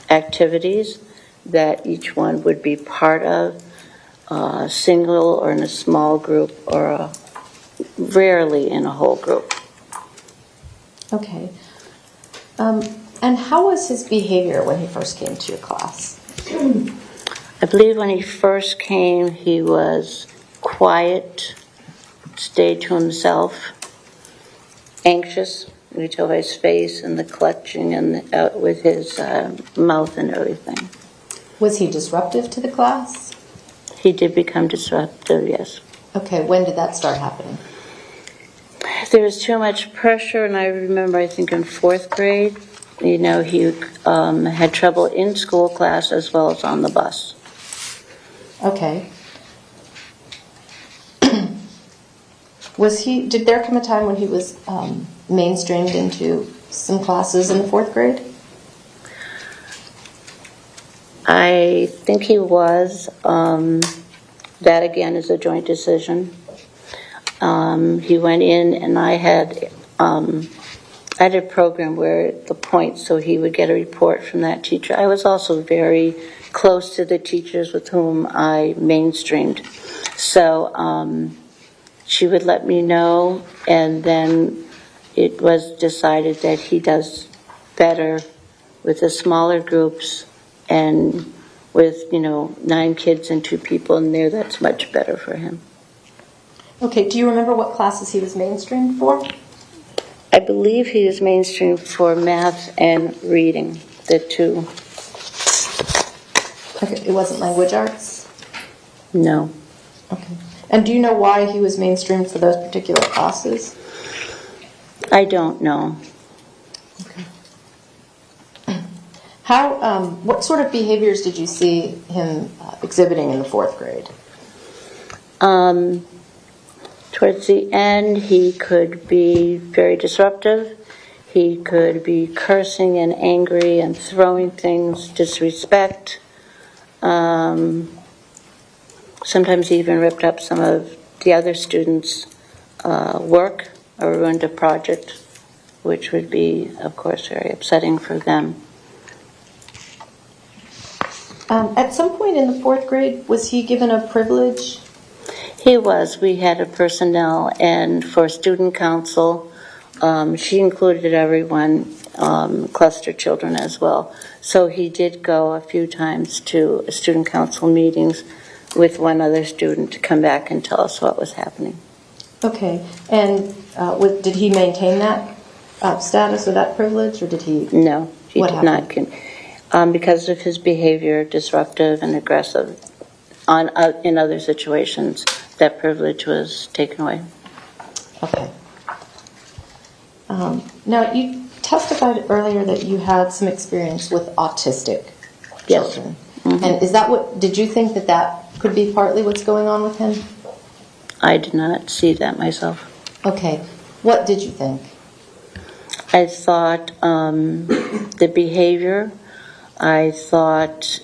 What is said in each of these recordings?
activities that each one would be part of, single or in a small group, or rarely in a whole group. Okay. And how was his behavior when he first came to your class? I believe when he first came, he was quiet, stayed to himself, anxious. You could tell by his face and the clutching and with his mouth and everything. Was he disruptive to the class? He did become disruptive, yes. Okay, when did that start happening? There was too much pressure, and I remember, I think in 4th grade, he had trouble in school class as well as on the bus. Okay. Did there come a time when he was mainstreamed into some classes in the 4th grade? I think he was. That again is a joint decision. He went in, and I had a program where the points, so he would get a report from that teacher. I was also very close to the teachers with whom I mainstreamed. So she would let me know, and then it was decided that he does better with the smaller groups, and with 9 kids and 2 people in there, that's much better for him. Okay, do you remember what classes he was mainstreamed for? I believe he was mainstreamed for math and reading, the 2. Okay, it wasn't language arts? No. Okay. And do you know why he was mainstreamed for those particular classes? I don't know. Okay. What sort of behaviors did you see him exhibiting in the 4th grade? Towards the end, he could be very disruptive. He could be cursing and angry and throwing things, disrespect. Sometimes he even ripped up some of the other students' work or ruined a project, which would be, of course, very upsetting for them. At some point in the 4th grade, was he given a privilege? He was. We had a personnel, and for student council, she included everyone, cluster children as well. So he did go a few times to student council meetings with one other student to come back and tell us what was happening. Okay. And did he maintain that status or that privilege, or did he? No, he What did happened? not. Because of his behavior, disruptive and aggressive in other situations, that privilege was taken away. Okay. Now, you testified earlier that you had some experience with autistic children. Yes. Mm-hmm. And did you think that could be partly what's going on with him? I did not see that myself. Okay. What did you think? I thought the behavior, I thought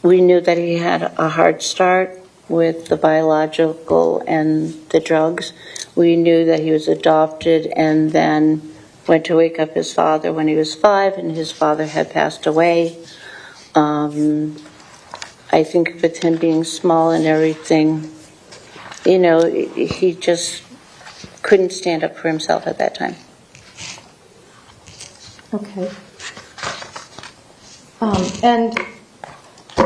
we knew that he had a hard start with the biological and the drugs. We knew that he was adopted and then went to wake up his father when he was 5, and his father had passed away. I think with him being small and everything, he just couldn't stand up for himself at that time. Okay. And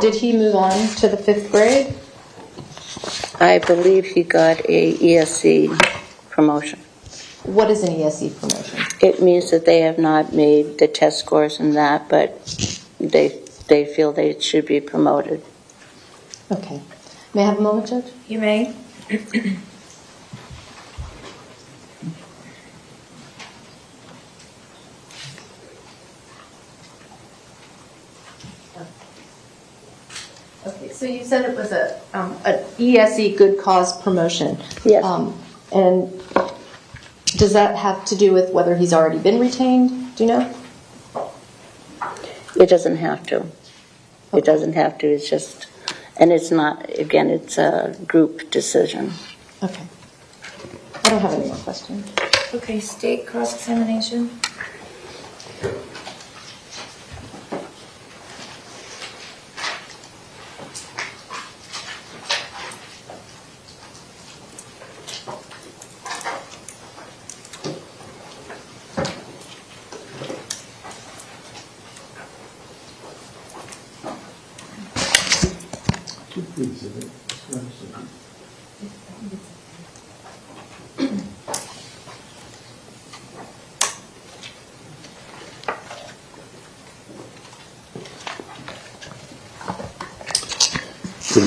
did he move on to the 5th grade? I believe he got a ESC promotion. What is an ESC promotion? It means that they have not made the test scores and that, but they feel they should be promoted. Okay. May I have a moment, Judge? You may. Okay, so you said it was an ESE good cause promotion. Yes. And does that have to do with whether he's already been retained? Do you know? It doesn't have to. Okay. It doesn't have to. It's just, and it's not, again, it's a group decision. Okay. I don't have any more questions. Okay, state cross-examination. Good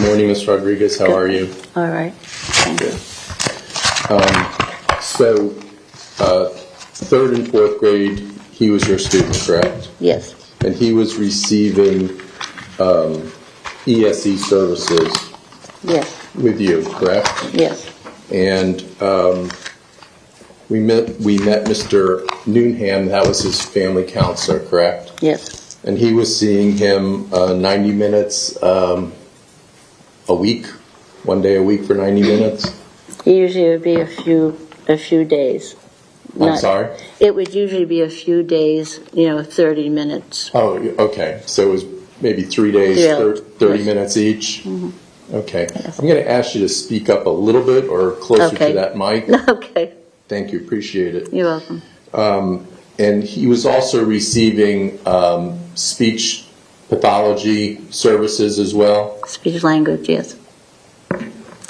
morning, Ms. Rodriguez. How are you? All right. Thank you. So, third and fourth grade, he was your student, correct? Yes. And he was receiving ESE services Yes. with you, correct? Yes. And we met Mr. Noonham. That was his family counselor, correct? Yes. And he was seeing him 90 minutes a week, one day a week for 90 minutes. Usually it would be a few days. I'm sorry? It would usually be a few days, 30 minutes. Oh, okay. So it was maybe 3 days, Yeah. 30 Yes. minutes each? Mm-hmm. Okay. Yes. I'm going to ask you to speak up a little bit or closer Okay. to that mic. Okay. Thank you. Appreciate it. You're welcome. And he was also receiving speech pathology services as well? Speech language, yes.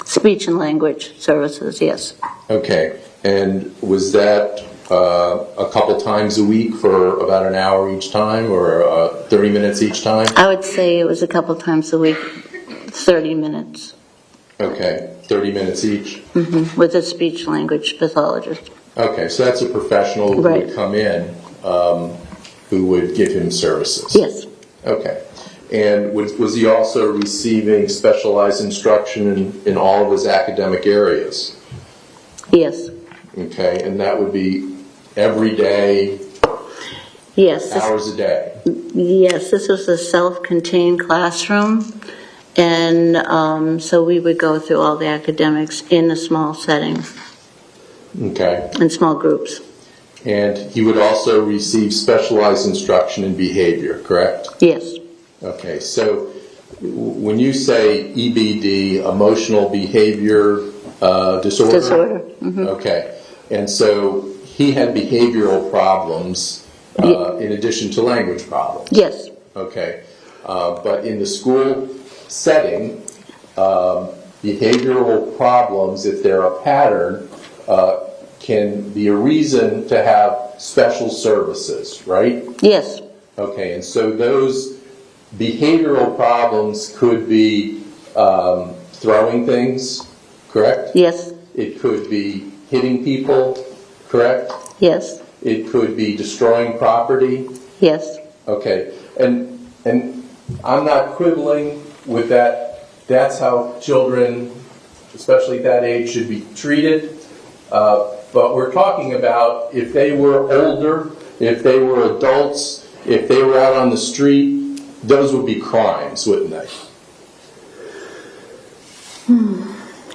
Speech and language services, yes. Okay. And was that a couple times a week for about an hour each time or 30 minutes each time? I would say it was a couple times a week, 30 minutes. Okay. 30 minutes each? With a speech language pathologist. Okay, so that's a professional who Right. would come in who would give him services? Yes. Okay. And was he also receiving specialized instruction in all of his academic areas? Yes. Okay, and that would be every day, Yes. hours a day? Yes, this was a self-contained classroom, and so we would go through all the academics in a small setting, Okay. in small groups. And he would also receive specialized instruction in behavior, correct? Yes. Okay, so when you say EBD, emotional behavior disorder? Disorder. Okay, and so he had behavioral problems in addition to language problems? Yes. Okay, but in the school setting, behavioral problems, if they're a pattern, can be a reason to have special services, right? Yes. Okay, and so those behavioral problems could be throwing things, correct? Yes. It could be hitting people, correct? Yes. It could be destroying property. Yes. Okay, and I'm not quibbling with that. That's how children, especially at that age, should be treated. But we're talking about if they were older, if they were adults, if they were out on the street, those would be crimes, wouldn't they?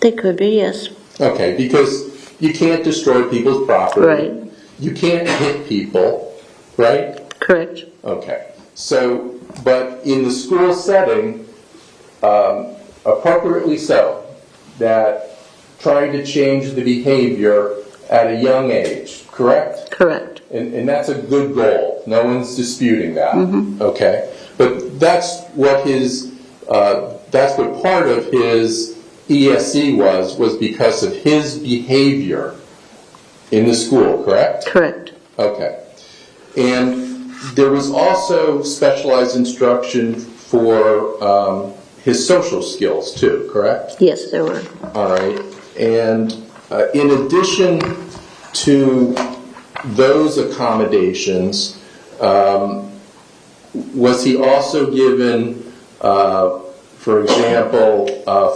They could be, yes. Okay, because you can't destroy people's property. Right. You can't hit people, right? Correct. Okay. So, but in the school setting, appropriately so, that trying to change the behavior at a young age, correct? Correct. And that's a good goal. No one's disputing that. Okay. But that's what that's what part of his ESE was because of his behavior in the school, correct? Correct. Okay. And there was also specialized instruction for his social skills too, correct? Yes, there were. All right. And in addition to those accommodations, was he also given, for example,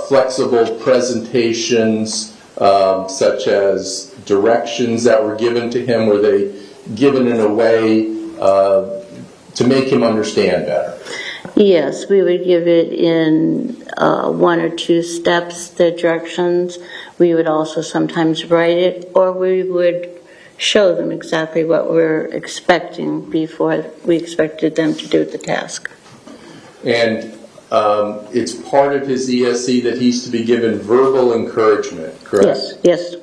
flexible presentations such as directions that were given to him? Were they given in a way to make him understand better? Yes, we would give it in 1 or 2 steps, the directions. We would also sometimes write it, or we would show them exactly what we're expecting before we expected them to do the task. And it's part of his ESE that he's to be given verbal encouragement, correct? Yes, yes,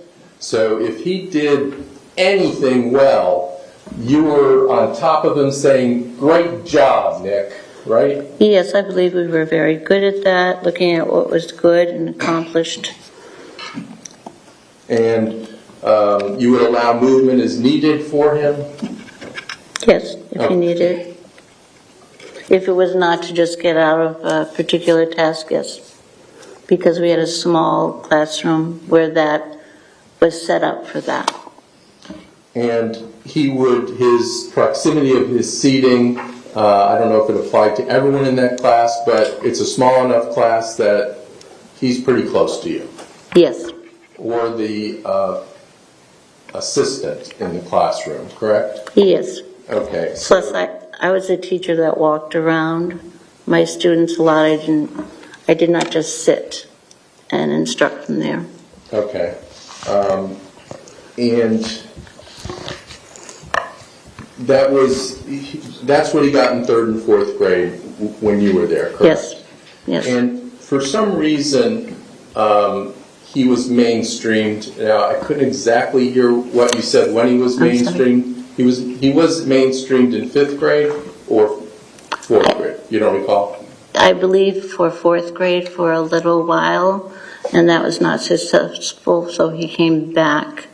So if he did anything well, you were on top of him saying, "Great job, Nick." right? Yes, I believe we were very good at that, looking at what was good and accomplished. And you would allow movement as needed for him? Yes, if you needed. If it was not to just get out of a particular task, yes. Because we had a small classroom where that was set up for that. And his proximity of his seating, I don't know if it applied to everyone in that class, but it's a small enough class that he's pretty close to you. Yes, Or the assistant in the classroom, correct? he is. Okay. Plus, I was a teacher that walked around my students a lot. I did not just sit and instruct them there. Okay. And that's what he got in 3rd and 4th grade when you were there, correct? Yes, yes. And for some reason, he was mainstreamed. Now, I couldn't exactly hear what you said when he was mainstreamed. He was mainstreamed in 5th grade or 4th grade? You don't recall? I believe for 4th grade for a little while, and that was not successful, so he came back